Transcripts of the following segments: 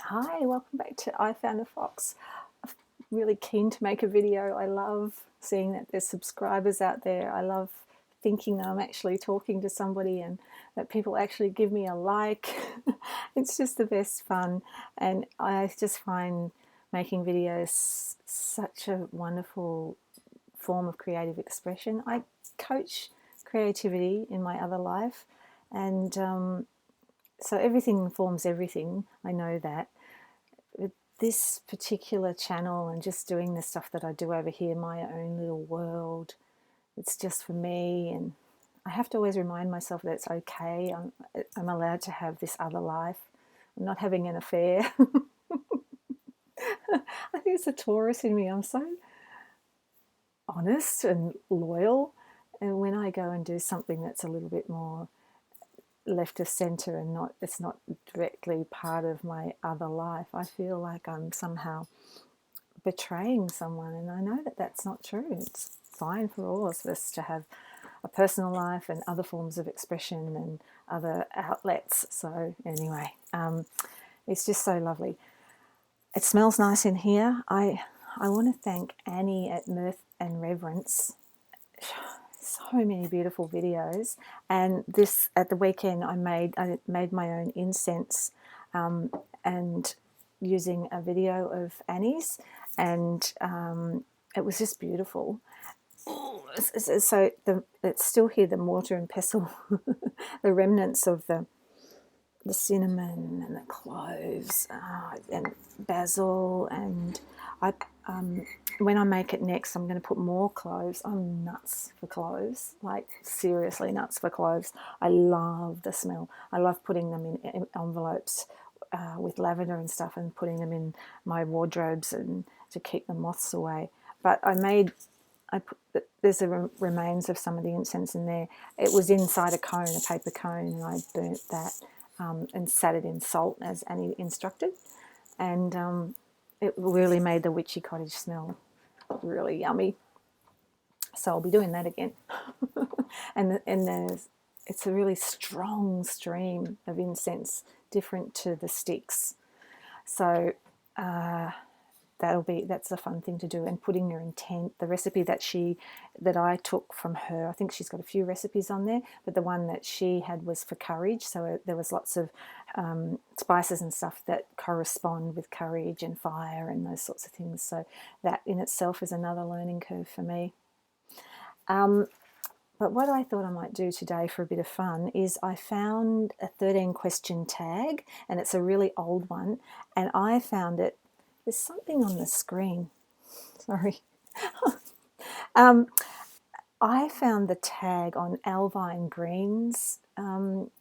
Hi, welcome back to I Found a Fox. I'm really keen to make a video. I love seeing that there's subscribers out there. I love thinking that I'm actually talking to somebody and that people actually give me a like. It's just the best fun, and I just find making videos such a wonderful form of creative expression. I coach creativity in my other life, and so everything informs everything. I know that. With this particular channel and just doing the stuff that I do over here, my own little world, it's just for me, and I have to always remind myself that it's okay. I'm allowed to have this other life. I'm not having an affair. I think it's a Taurus in me. I'm so honest and loyal, and when I go and do something that's a little bit more left of center and it's not directly part of my other life, I feel like I'm somehow betraying someone, and I know that that's not true. It's fine for all of us to have a personal life and other forms of expression and other outlets. So anyway, it's just so lovely. It smells nice in here. I want to thank Anni at MirthAndReverence. So many beautiful videos, and this at the weekend I made my own incense, and using a video of Annie's, and it was just beautiful. So it's still here, the mortar and pestle, the remnants of the cinnamon and the cloves, and basil, and I when I make it next, I'm going to put more cloves. I'm nuts for cloves, like seriously nuts for cloves. I love the smell. I love putting them in envelopes with lavender and stuff, and putting them in my wardrobes and to keep the moths away. But there's a remains of some of the incense in there. It was inside a cone, a paper cone, and I burnt that, and sat it in salt as Annie instructed, and it really made the witchy cottage smell really yummy. So I'll be doing that again. and it's a really strong stream of incense, different to the sticks. So that's a fun thing to do, and putting your intent. The recipe that I took from her, I think she's got a few recipes on there, but the one that she had was for courage. So there was lots of spices and stuff that correspond with courage and fire and those sorts of things. So that in itself is another learning curve for me. But what I thought I might do today for a bit of fun is I found a 13 question tag, and it's a really old one, and I found it. There's something on the screen. Sorry. I found the tag on Owlvine Green's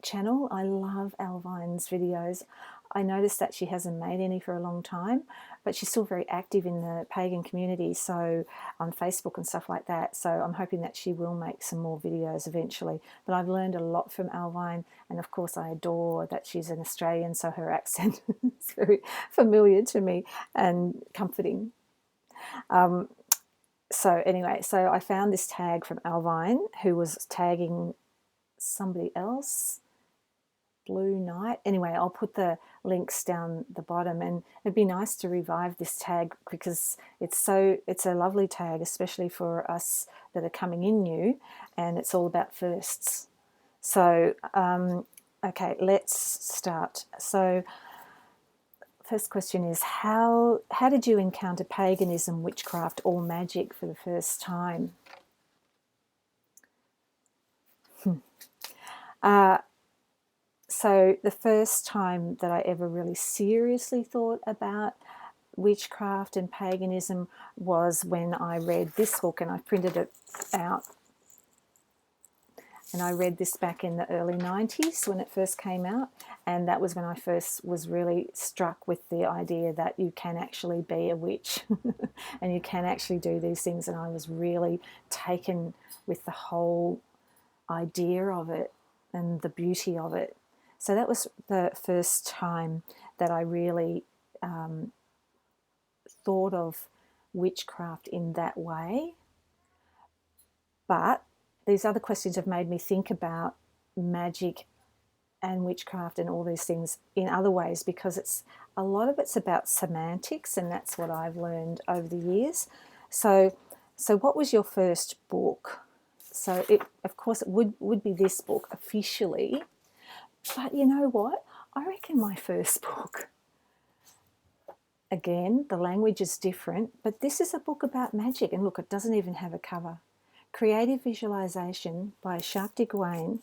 channel. I love Owlvine's videos. I noticed that she hasn't made any for a long time, but she's still very active in the pagan community, so on Facebook and stuff like that. So I'm hoping that she will make some more videos eventually. But I've learned a lot from Owlvine, and of course I adore that she's an Australian, so her accent is very familiar to me and comforting. So anyway, so I found this tag from Owlvine, who was tagging somebody else, Blue Night. Anyway, I'll put the links down the bottom, and it'd be nice to revive this tag because it's a lovely tag, especially for us that are coming in new, and it's all about firsts. So okay, let's start. So first question is, how did you encounter paganism, witchcraft, or magic for the first time? So the first time that I ever really seriously thought about witchcraft and paganism was when I read this book, and I printed it out. And I read this back in the early 90s when it first came out, and that was when I first was really struck with the idea that you can actually be a witch and you can actually do these things, and I was really taken with the whole idea of it and the beauty of it. So that was the first time that I really thought of witchcraft in that way. But these other questions have made me think about magic and witchcraft and all these things in other ways, because a lot of it's about semantics, and that's what I've learned over the years. So what was your first book? So it, of course, it would be this book officially, but you know what? I reckon my first book, again, the language is different, but this is a book about magic, and look, it doesn't even have a cover. Creative Visualization by Shakti Gawain.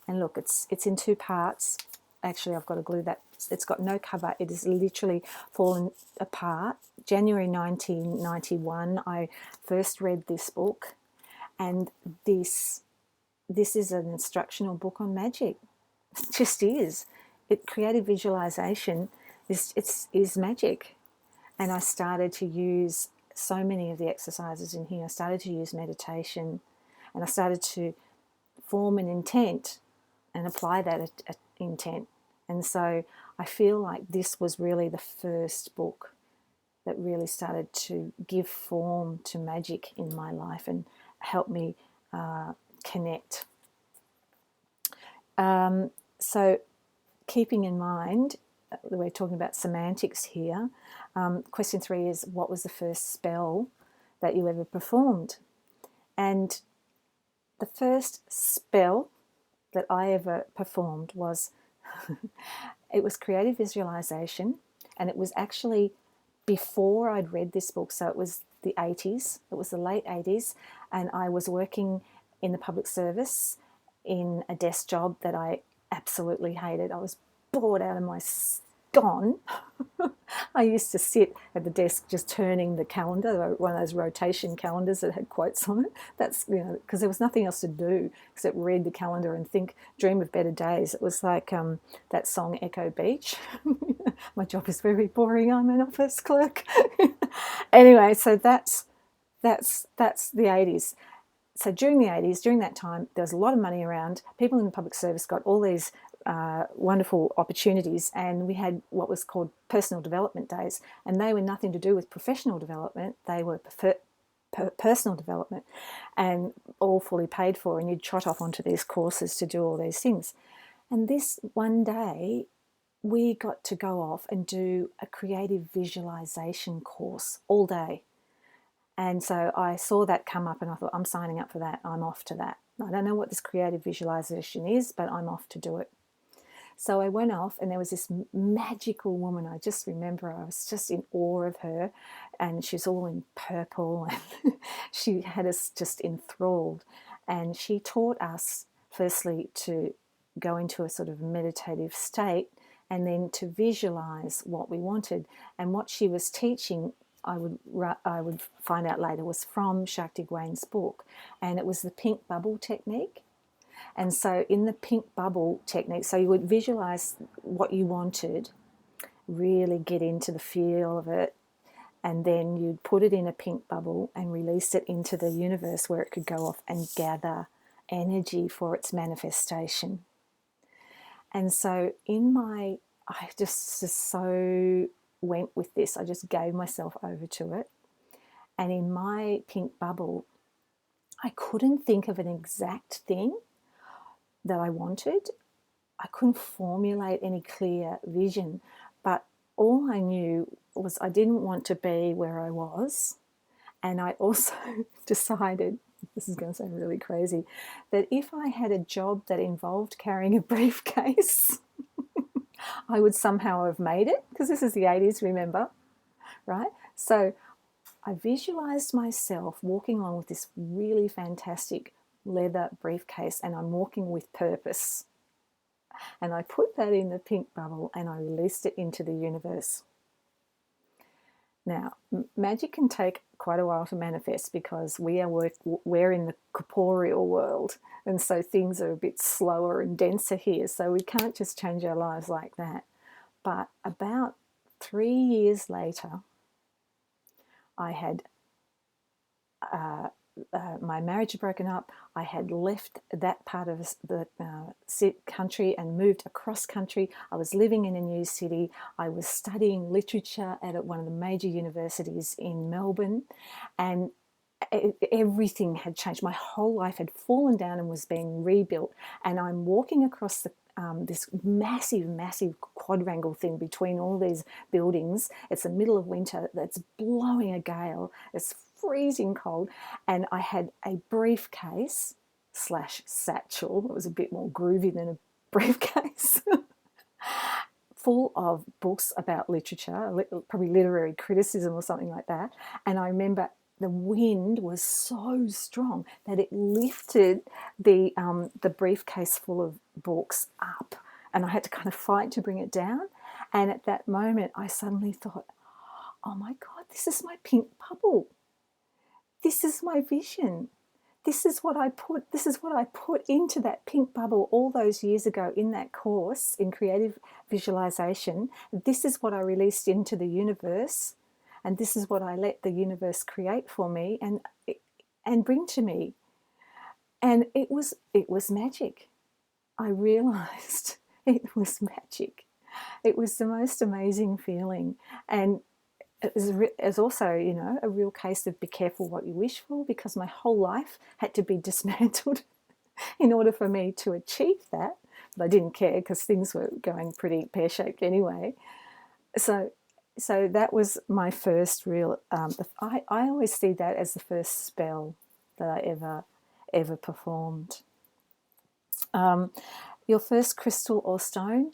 And look, it's in 2 parts. Actually, I've got to glue that. It's got no cover. It is literally fallen apart. January 1991, I first read this book, and this is an instructional book on magic. It just is. Creative visualization is magic, and I started to use so many of the exercises in here. I started to use meditation, and I started to form an intent and apply that intent. And so I feel like this was really the first book that really started to give form to magic in my life and help me connect. So keeping in mind, we're talking about semantics here. Question 3 is, what was the first spell that you ever performed? And the first spell that I ever performed was, it was creative visualization, and it was actually before I'd read this book. So it was the 80s, it was the late 80s, and I was working in the public service in a desk job that I absolutely hated. I was bored out of my scone. I used to sit at the desk just turning the calendar, one of those rotation calendars that had quotes on it. That's, you know, because there was nothing else to do except read the calendar and think, dream of better days. It was like that song Echo Beach. My job is very boring. I'm an office clerk. Anyway, so that's the 80s. So during the 80s, during that time, there was a lot of money around. People in the public service got all these wonderful opportunities, and we had what was called personal development days, and they were nothing to do with professional development. They were personal development, and all fully paid for, and you'd trot off onto these courses to do all these things. And this one day, we got to go off and do a creative visualization course all day. And so I saw that come up, and I thought, I'm signing up for that. I'm off to that. I don't know what this creative visualization is, but I'm off to do it. So I went off, and there was this magical woman. I just remember I was just in awe of her, and she's all in purple, and she had us just enthralled. And she taught us, firstly, to go into a sort of meditative state, and then to visualize what we wanted. And what she was teaching, I would find out later, was from Shakti Gawain's book, and it was the pink bubble technique. And so in the pink bubble technique, so you would visualize what you wanted, really get into the feel of it, and then you'd put it in a pink bubble and release it into the universe, where it could go off and gather energy for its manifestation. And so I just so went with this. I just gave myself over to it. And in my pink bubble, I couldn't think of an exact thing that I wanted. I couldn't formulate any clear vision, but all I knew was I didn't want to be where I was. And I also decided, this is going to sound really crazy, that if I had a job that involved carrying a briefcase, I would somehow have made it, because this is the 80s, remember, right? So I visualized myself walking along with this really fantastic leather briefcase, and I'm walking with purpose. And I put that in the pink bubble, and I released it into the universe. Now, magic can take quite a while to manifest, because we're in the corporeal world, and so things are a bit slower and denser here, so we can't just change our lives like that. But about 3 years later, I had my marriage had broken up. I had left that part of the country and moved across country. I was living in a new city. I was studying literature at one of the major universities in Melbourne, and everything had changed. My whole life had fallen down and was being rebuilt. And I'm walking across this massive, massive quadrangle thing between all these buildings. It's the middle of winter. That's blowing a gale. It's freezing cold. And I had a briefcase / satchel. It was a bit more groovy than a briefcase. Full of books about literature, probably literary criticism or something like that. And I remember the wind was so strong that it lifted the briefcase full of books up, and I had to kind of fight to bring it down. And at that moment, I suddenly thought, "Oh my God, this is my pink bubble. This is my vision. This is what I put into that pink bubble all those years ago in that course in creative visualization. This is what I released into the universe, and this is what I let the universe create for me and bring to me." And it was magic. I realized it was magic. It was the most amazing feeling. And it was also, you know, a real case of be careful what you wish for, because my whole life had to be dismantled in order for me to achieve that. But I didn't care because things were going pretty pear-shaped anyway. So that was my first real, I always see that as the first spell that I ever performed. Your first crystal or stone,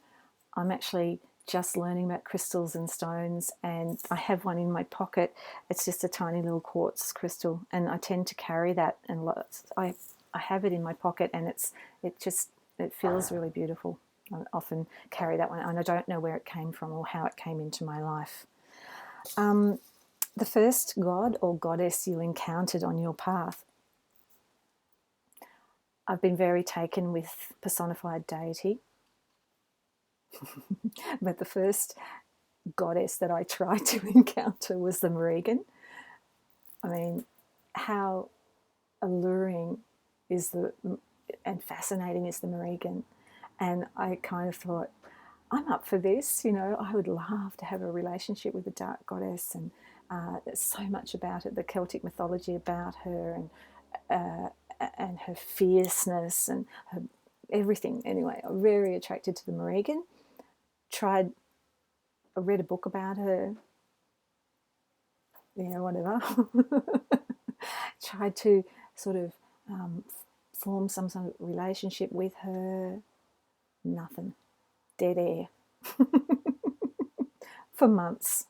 I'm actually just learning about crystals and stones, and I have one in my pocket. It's just a tiny little quartz crystal, and I tend to carry that, and I have it in my pocket, and it feels really beautiful. I often carry that one, and I don't know where it came from or how it came into my life. The first god or goddess you encountered on your path. I've been very taken with personified deity. But the first goddess that I tried to encounter was the Morrigan. I mean, how alluring and fascinating is the Morrigan? And I kind of thought, I'm up for this. You know, I would love to have a relationship with the dark goddess, and there's so much about it, the Celtic mythology about her, and her fierceness and her everything. Anyway, I'm very attracted to the Morrigan. I read a book about her, whatever. Tried to sort of form some sort of relationship with her. Nothing. Dead air. For months.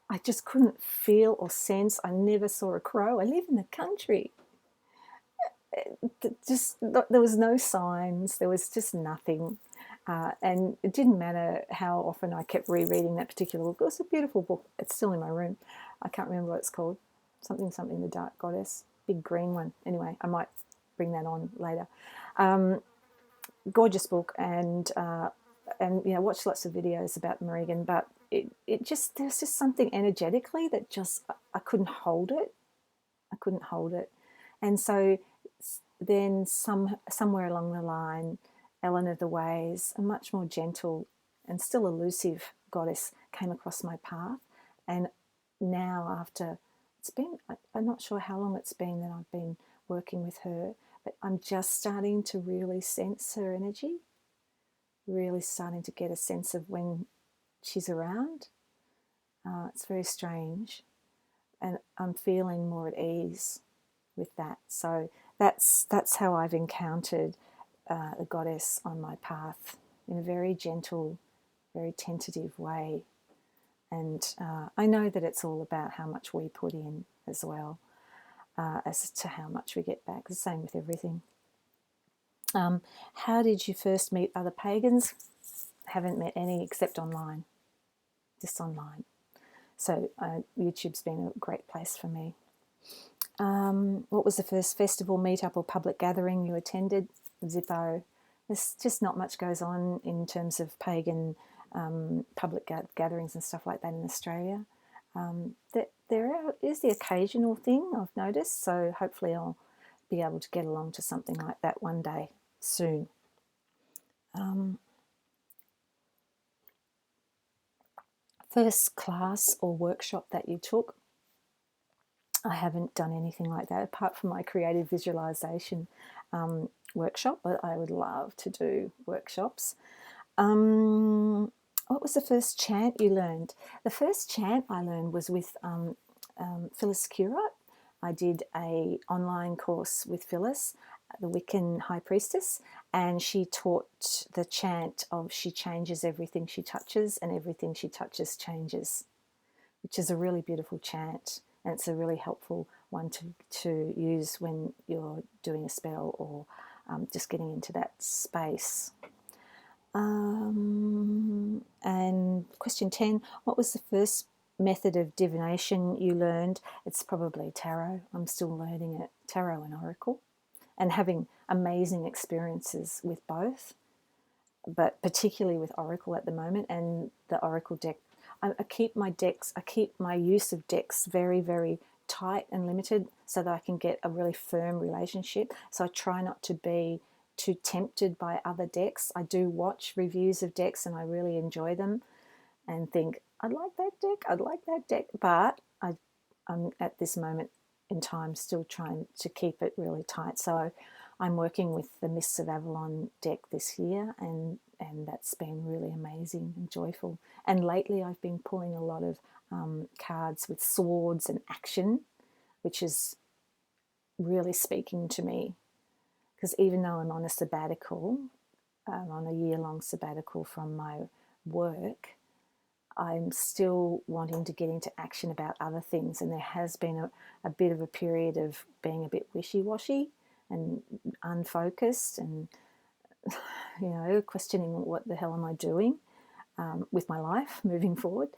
I just couldn't feel or sense. I never saw a crow. I live in the country. There was no signs. There was just nothing. And it didn't matter how often I kept rereading that particular book. It was a beautiful book. It's still in my room. I can't remember what it's called. Something, the Dark Goddess. Big green one. Anyway, I might bring that on later. Gorgeous book, and watched lots of videos about the Morrigan, but there's just something energetically that just, I couldn't hold it. And so then somewhere along the line, Ellen of the Ways, a much more gentle and still elusive goddess, came across my path. And now I'm not sure how long it's been that I've been working with her, but I'm just starting to really sense her energy, really starting to get a sense of when she's around. It's very strange, and I'm feeling more at ease with that. So that's how I've encountered the goddess on my path, in a very gentle, very tentative way. And I know that it's all about how much we put in as well, as to how much we get back. The same with everything. How did you first meet other pagans? Haven't met any except online, just online. So YouTube's been a great place for me. What was the first festival, meetup, or public gathering you attended? Zippo. There's just not much goes on in terms of pagan public gatherings and stuff like that in Australia. There is the occasional thing I've noticed, so hopefully I'll be able to get along to something like that one day soon. First class or workshop that you took? I haven't done anything like that apart from my creative visualization. workshop, but I would love to do workshops. What was the first chant you learned? The first chant I learned was with Phyllis Currott. I did a online course with Phyllis, the Wiccan High Priestess, and she taught the chant of "She changes everything she touches, and everything she touches changes," which is a really beautiful chant, and it's a really helpful one to use when you're doing a spell or just getting into that space. And question 10, what was the first method of divination you learned? It's probably tarot. I'm still learning it, tarot and oracle, and having amazing experiences with both, but particularly with oracle at the moment. And the oracle deck, I keep my use of decks very, very tight and limited so that I can get a really firm relationship. So I try not to be too tempted by other decks. I do watch reviews of decks and I really enjoy them and think, I'd like that deck, but I'm at this moment in time still trying to keep it really tight. So I'm working with the Mists of Avalon deck this year, and that's been really amazing and joyful. And lately I've been pulling a lot of cards with swords and action, which is really speaking to me, because even though I'm on a sabbatical, on a year-long sabbatical from my work, I'm still wanting to get into action about other things. And there has been a bit of a period of being a bit wishy-washy and unfocused and, questioning what the hell am I doing with my life moving forward.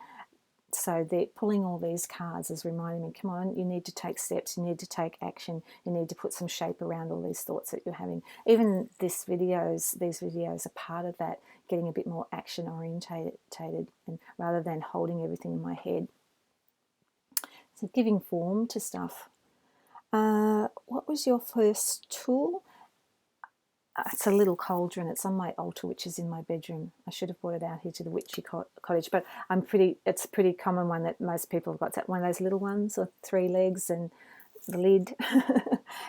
So they're pulling all these cards is reminding me, come on, you need to take steps, you need to take action, you need to put some shape around all these thoughts that you're having. Even these videos are part of that, getting a bit more action orientated, and rather than holding everything in my head. So giving form to stuff. What was your first tool? It's a little cauldron. It's on my altar, which is in my bedroom. I should have brought it out here to the Witchy cottage, but it's a pretty common one that most people have got. That one of those little ones with 3 legs and the lid.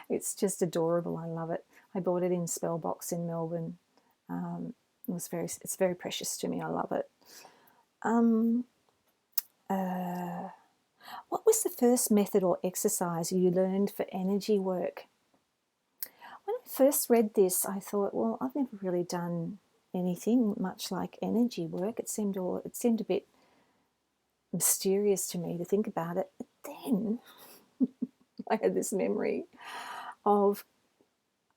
It's just adorable. I love it. I bought it in Spellbox in Melbourne. It's very precious to me. I love it. What was the first method or exercise you learned for energy work? When I first read this, I thought, well, I've never really done anything much like energy work. It seemed a bit mysterious to me to think about it. But then I had this memory of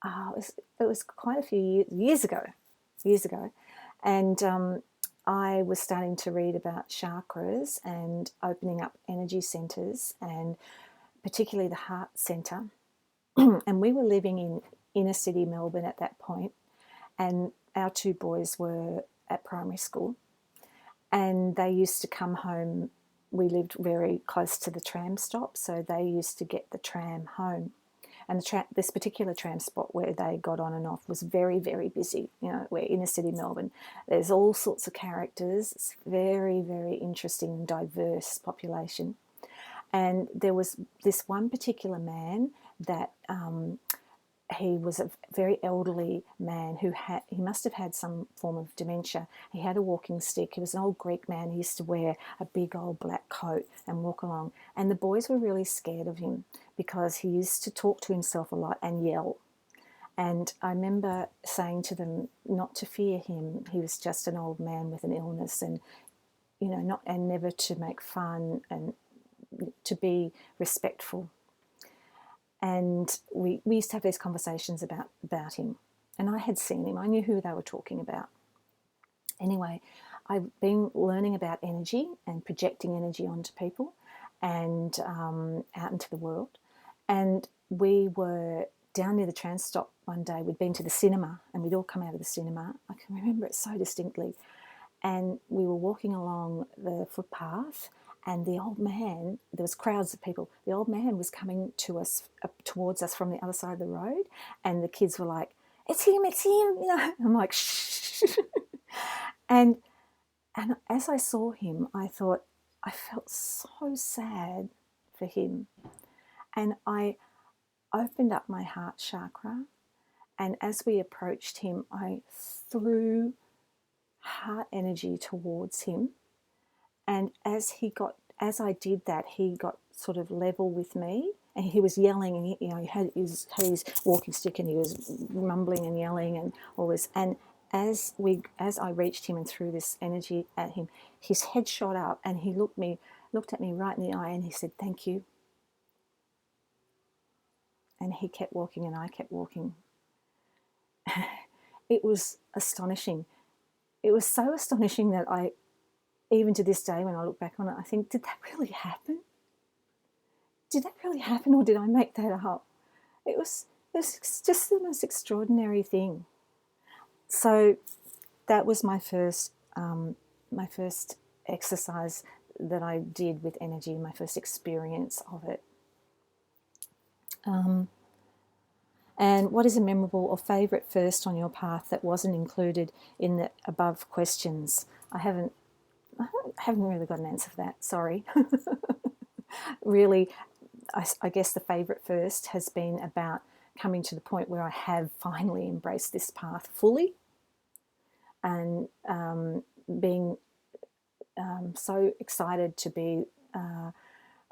it was quite a few years ago, and I was starting to read about chakras and opening up energy centers, and particularly the heart center. And we were living in inner city Melbourne at that point, and our 2 boys were at primary school, and they used to come home. We lived very close to the tram stop, so they used to get the tram home. And this particular tram spot where they got on and off was very, very busy. We're inner city Melbourne. There's all sorts of characters. It's very, very interesting and diverse population. And there was this one particular man that he was a very elderly man he must have had some form of dementia. He had a walking stick. He was an old Greek man. He used to wear a big old black coat and walk along. And the boys were really scared of him because he used to talk to himself a lot and yell. And I remember saying to them not to fear him. He was just an old man with an illness, and never to make fun and to be respectful. And we used to have these conversations about him. And I had seen him. I knew who they were talking about. Anyway, I've been learning about energy and projecting energy onto people and out into the world. And we were down near the tram stop one day. We'd been to the cinema, and we'd all come out of the cinema. I can remember it so distinctly. And we were walking along the footpath, and the old man, there was crowds of people, the old man was coming towards us from the other side of the road, and the kids were like, it's him. I'm like, shh. and as I saw him, I thought, I felt so sad for him. And I opened up my heart chakra, And as we approached him, I threw heart energy towards him. And as I did that, he got sort of level with me, and he was yelling, and he had his walking stick, and he was mumbling and yelling and all this. And as I reached him and threw this energy at him, his head shot up, and he looked at me right in the eye, and he said, "Thank you." And he kept walking, and I kept walking. It was astonishing. It was so astonishing that even to this day, when I look back on it, I think, did that really happen? Did that really happen, or did I make that up? It was just the most extraordinary thing. So that was my first exercise that I did with energy, my first experience of it. And what is a memorable or favourite first on your path that wasn't included in the above questions? I haven't really got an answer for that, sorry. Really, I guess the favourite first has been about coming to the point where I have finally embraced this path fully, and being so excited to be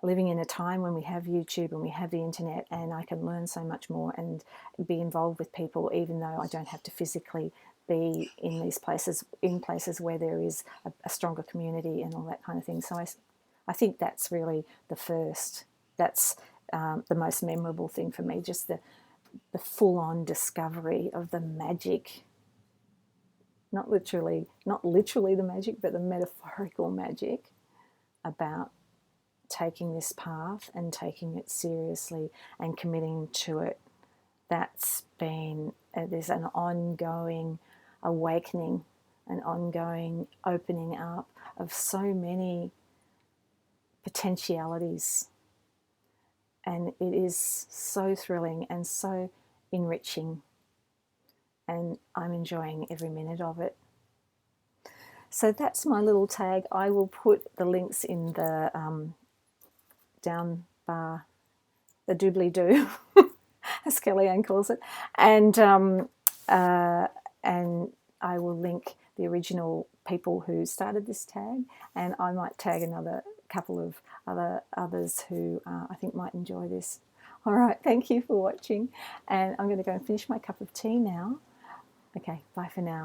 living in a time when we have YouTube and we have the internet, and I can learn so much more and be involved with people, even though I don't have to physically be in these places, in places where there is a stronger community and all that kind of thing. So I think that's really the first. That's the most memorable thing for me, just the full-on discovery of the magic. Not literally the magic, but the metaphorical magic about taking this path and taking it seriously and committing to it. That's been, there's an ongoing awakening, an ongoing opening up of so many potentialities. And it is so thrilling and so enriching. And I'm enjoying every minute of it. So that's my little tag. I will put the links in the down bar, the doobly-doo, as Kellyanne calls it, and I will link the original people who started this tag, and I might tag another couple of others who I think might enjoy this. All right, thank you for watching, and I'm going to go and finish my cup of tea now. Okay, bye for now.